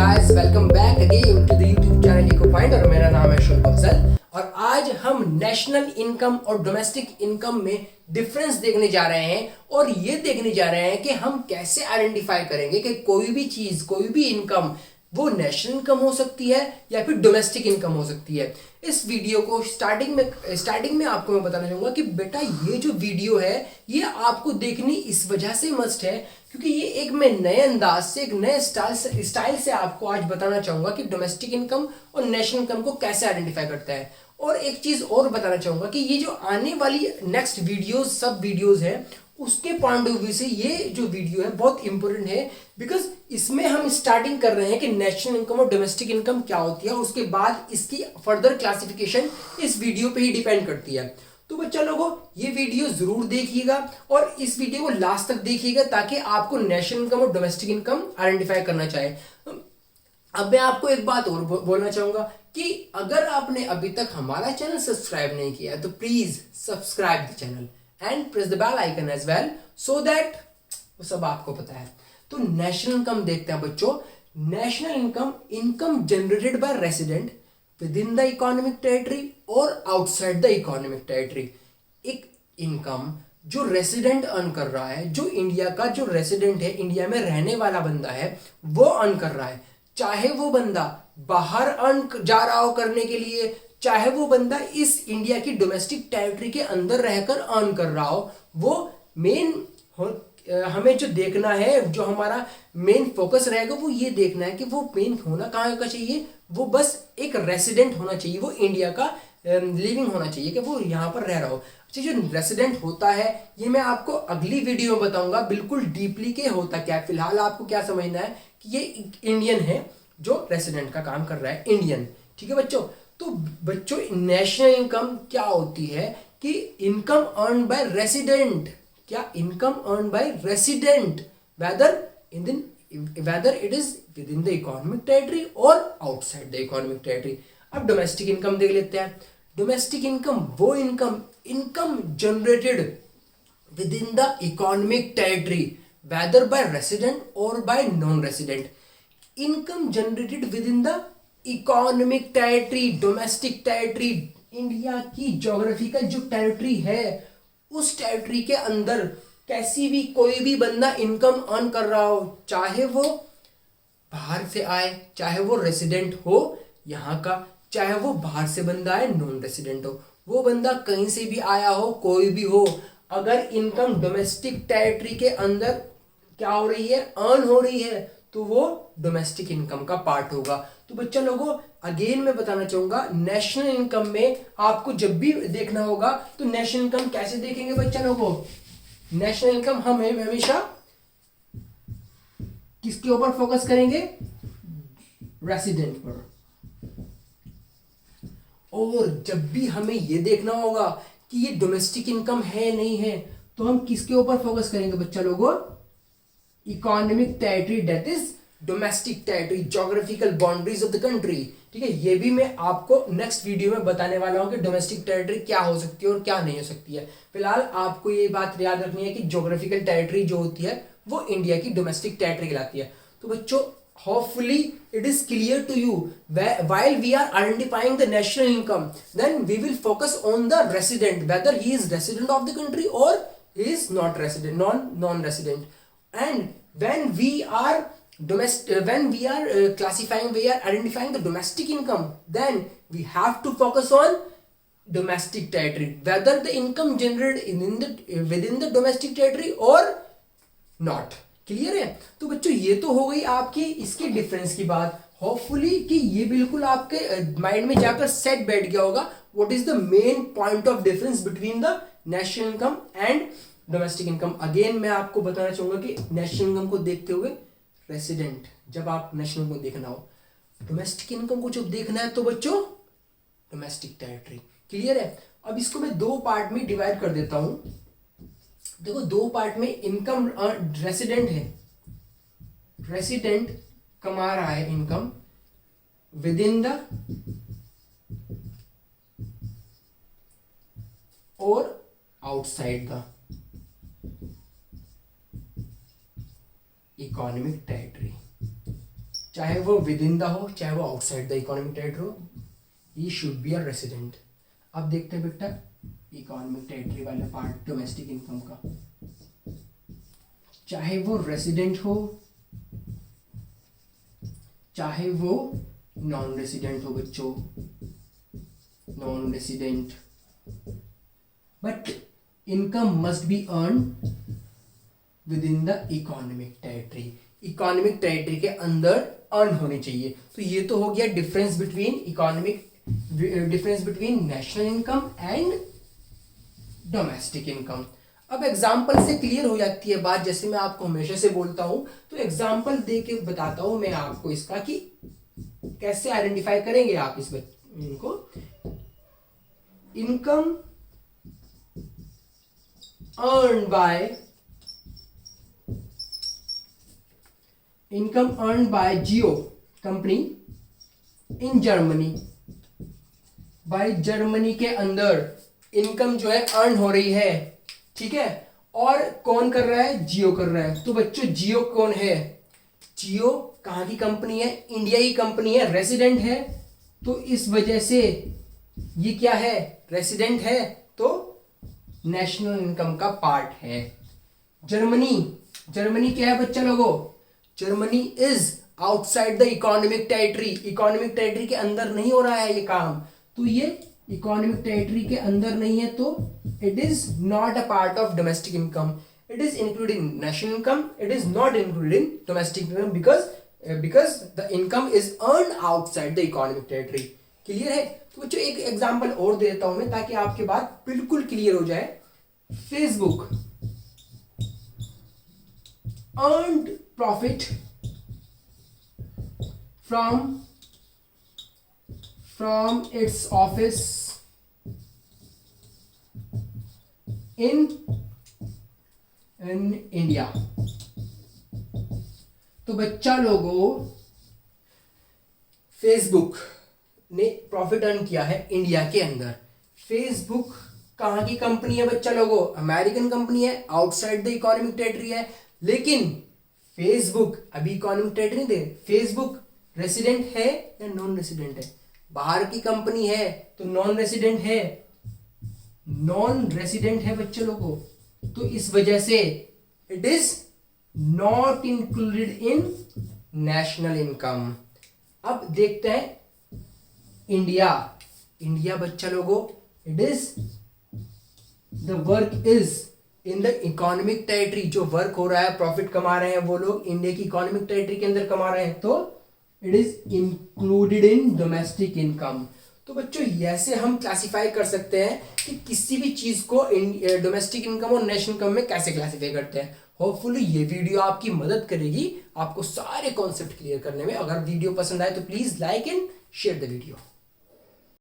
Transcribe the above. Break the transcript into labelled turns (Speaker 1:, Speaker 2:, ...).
Speaker 1: Guys, welcome back again to the YouTube channel echo point और मेरा नाम है शोएब अफजल। और आज हम नेशनल इनकम और डोमेस्टिक इनकम में डिफरेंस देखने जा रहे हैं और ये देखने जा रहे हैं कि हम कैसे आइडेंटिफाई करेंगे कि कोई भी चीज, कोई भी इनकम वो नेशनल इनकम हो सकती है या फिर डोमेस्टिक इनकम हो सकती है। इस वीडियो को स्टार्टिंग में आपको मैं बताना चाहूंगा कि बेटा ये जो वीडियो है ये आपको देखनी इस वजह से मस्ट है क्योंकि ये एक मैं नए अंदाज से, एक नए स्टाइल से आपको आज बताना चाहूंगा कि डोमेस्टिक इनकम और नेशनल इनकम को कैसे आइडेंटिफाई करता है। और एक चीज और बताना चाहूंगा कि ये जो आने वाली नेक्स्ट वीडियोस, सब वीडियोस हैं, उसके पॉइंट ऑफ व्यू से ये जो वीडियो है बहुत इंपॉर्टेंट है बिकॉज इसमें हम स्टार्टिंग कर रहे हैं कि नेशनल इनकम और डोमेस्टिक इनकम क्या होती है, उसके बाद इसकी फर्दर क्लासिफिकेशन इस वीडियो पे ही डिपेंड करती है। तो बच्चा लोगों, ये वीडियो जरूर देखिएगा और इस वीडियो को लास्ट तक देखिएगा ताकि आपको नेशनल इनकम और डोमेस्टिक इनकम आइडेंटिफाई करना चाहे। अब मैं आपको एक बात और बोलना चाहूंगा कि अगर आपने अभी तक हमारा चैनल सब्सक्राइब नहीं किया तो please subscribe the channel and press the bell icon as well so that वो सब आपको पता है। तो नेशनल इनकम देखते हैं बच्चों। National income, income generated by resident with in the economic territory और आउटसाइड द इकोनॉमिक टेरिटरी। एक इनकम जो रेसिडेंट अर्न कर रहा है, जो इंडिया का जो रेसिडेंट है, इंडिया में रहने वाला बंदा है, वो अर्न कर रहा है। चाहे वो बंदा बाहर अर्न जा रहा हो करने के लिए, चाहे वो बंदा इस इंडिया की डोमेस्टिक टेरिटरी के अंदर रहकर अर्न कर रहा हो, वो मेन हमें जो देखना है, जो हमारा मेन फोकस रहेगा वो ये देखना है कि वो मेन होना कहाँ का चाहिए, वो बस एक रेसिडेंट होना चाहिए, वो इंडिया का लिविंग होना चाहिए कि वो यहाँ पर रह रहा हो। अच्छा, जो रेसिडेंट होता है ये मैं आपको अगली वीडियो में बताऊंगा बिल्कुल डीपली के होता क्या। फिलहाल आपको क्या समझना है कि ये इंडियन है जो रेसिडेंट का काम कर रहा है, इंडियन। ठीक है बच्चों। तो बच्चों, नेशनल इनकम क्या होती है कि इनकम अर्न बाय रेसिडेंट, क्या income earn by resident whether it is within the economic territory और आउटसाइड द इकोनॉमिक टेरिटरी। अब डोमेस्टिक इनकम देख लेते हैं। डोमेस्टिक इनकम वो income generated within the economic territory whether by resident और by non resident. Income generated within the economic territory, domestic territory, India की geographical जो territory है उस टेरिटरी के अंदर कैसी भी कोई भी बंदा इनकम अर्न कर रहा हो, चाहे वो बाहर से आए, चाहे वो रेसिडेंट हो यहाँ का, चाहे वो बाहर से बंदा आए नॉन रेसिडेंट हो, वो बंदा कहीं से भी आया हो, कोई भी हो, अगर इनकम डोमेस्टिक टेरिटरी के अंदर क्या हो रही है, अर्न हो रही है, तो वो डोमेस्टिक इनकम का पार्ट होगा। तो बच्चा लोगों, अगेन मैं बताना चाहूंगा, नेशनल इनकम में आपको जब भी देखना होगा तो नेशनल इनकम कैसे देखेंगे बच्चा लोगों। नेशनल इनकम हम हमेशा किसके ऊपर फोकस करेंगे, रेसिडेंट पर। और जब भी हमें ये देखना होगा कि ये डोमेस्टिक इनकम है नहीं है तो हम किसके ऊपर फोकस करेंगे बच्चा लोगों, economic territory, that is domestic territory, geographical boundaries of the country. ठीक है, ये भी मैं आपको नेक्स्ट वीडियो में बताने वाला हूं कि डोमेस्टिक टेरिटरी क्या हो सकती है और क्या नहीं हो सकती है। फिलहाल आपको ये बात याद रखनी है कि ज्योग्राफिकल टेरिटरी जो होती है वो इंडिया की डोमेस्टिक टेरिटरी कहलाती है। तो बच्चों, hopefully it is clear to you while we are identifying the national income, then we will focus on the resident, whether he is resident of the country or he is not resident, non-resident। And when we are classifying, we are identifying the domestic income, then we have to focus on domestic territory, whether the income generated within the domestic territory or not। Clear है। तो बच्चों, ये तो हो गई आपकी इसके difference की बात। होपफुली कि ये बिल्कुल आपके माइंड में जाकर सेट बैठ गया होगा what is the main point of difference between the national income and domestic income. Again मैं आपको बताना चाहूंगा कि नेशनल इनकम को देखते हुए रेसिडेंट, जब आप नेशनल इनकम देखना हो, डोमेस्टिक इनकम को जब देखना है तो बच्चों डोमेस्टिक टेरिटरी। क्लियर है। अब इसको मैं दो पार्ट में डिवाइड कर देता हूं। देखो, दो पार्ट में इनकम, रेसिडेंट है, रेसिडेंट कमा रहा है इनकम विद इन द और आउटसाइड द इकोनॉमिक टेरिटरी। चाहे वो विद इन द हो चाहे वो आउटसाइड द इकोनॉमिक टेरिटरी हो, he should be a resident. अब देखते हैं बेटा इकोनॉमिक टेरिटरी वाला पार्ट डोमेस्टिक इनकम का, चाहे वो रेसिडेंट हो चाहे वो नॉन रेसिडेंट हो बच्चों, non resident, but income must be earn with in the economic territory, economic territory के अंदर अर्न होनी चाहिए। तो ये तो हो गया difference between national income and domestic income. अब एग्जाम्पल से क्लियर हो जाती है बात, जैसे मैं आपको हमेशा से बोलता हूं, तो एग्जाम्पल दे के बताता हूं मैं आपको इसका कि कैसे आइडेंटिफाई करेंगे आप इनको। Income earn bye Jio company in Germany, भाई जर्मनी के अंदर इनकम जो है अर्न हो रही है, ठीक है, और कौन कर रहा है, जियो कर रहा है। तो बच्चों जियो कौन है, जियो कहाँ की कंपनी है, इंडिया की कंपनी है, रेसिडेंट है, तो इस वजह से ये क्या है, रेसिडेंट है, तो नेशनल इनकम का पार्ट है। जर्मनी क्या है बच्चा लोगों, Germany is outside the economic territory, economic territory के अंदर नहीं हो रहा है ये काम, तो ये इकोनॉमिक टेरिटरी के अंदर नहीं है, तो it is not a part of domestic income, it is included in national income, it is not included in domestic income because the income is earn outside the economic territory. Clear है। तो बच्चों एक example और देता हूं मैं ताकि आपकी बात बिल्कुल क्लियर हो जाए। Facebook earned profit from its office in India। तो बच्चा लोगों फेसबुक ने प्रॉफिट अर्न किया है इंडिया के अंदर। फेसबुक कहाँ की कंपनी है बच्चा लोगों, अमेरिकन कंपनी है, आउटसाइड द इकोनॉमिक टेरिटरी है, लेकिन फेसबुक अभी इकोनॉमिक टेरिटरी नहीं दे। फेसबुक रेसिडेंट है या नॉन रेसिडेंट है, बाहर की कंपनी है तो नॉन रेसिडेंट है, नॉन रेसिडेंट है बच्चे लोगों, तो इस वजह से it is not included in national income. अब देखते हैं इंडिया बच्चा लोगों, it is the work is in the economic territory, जो वर्क हो रहा है प्रॉफिट कमा रहे हैं वो लोग इंडिया की इकोनॉमिक टेरिटरी के अंदर कमा रहे हैं, तो it is included in domestic income. तो बच्चों ऐसे हम क्लासिफाई कर सकते हैं कि किसी भी चीज को डोमेस्टिक इनकम और नेशनल इनकम में कैसे क्लासिफाई करते हैं। होपफुली ये वीडियो आपकी मदद करेगी आपको सारे कॉन्सेप्ट क्लियर करने में। अगर वीडियो पसंद आए तो please like and share the video.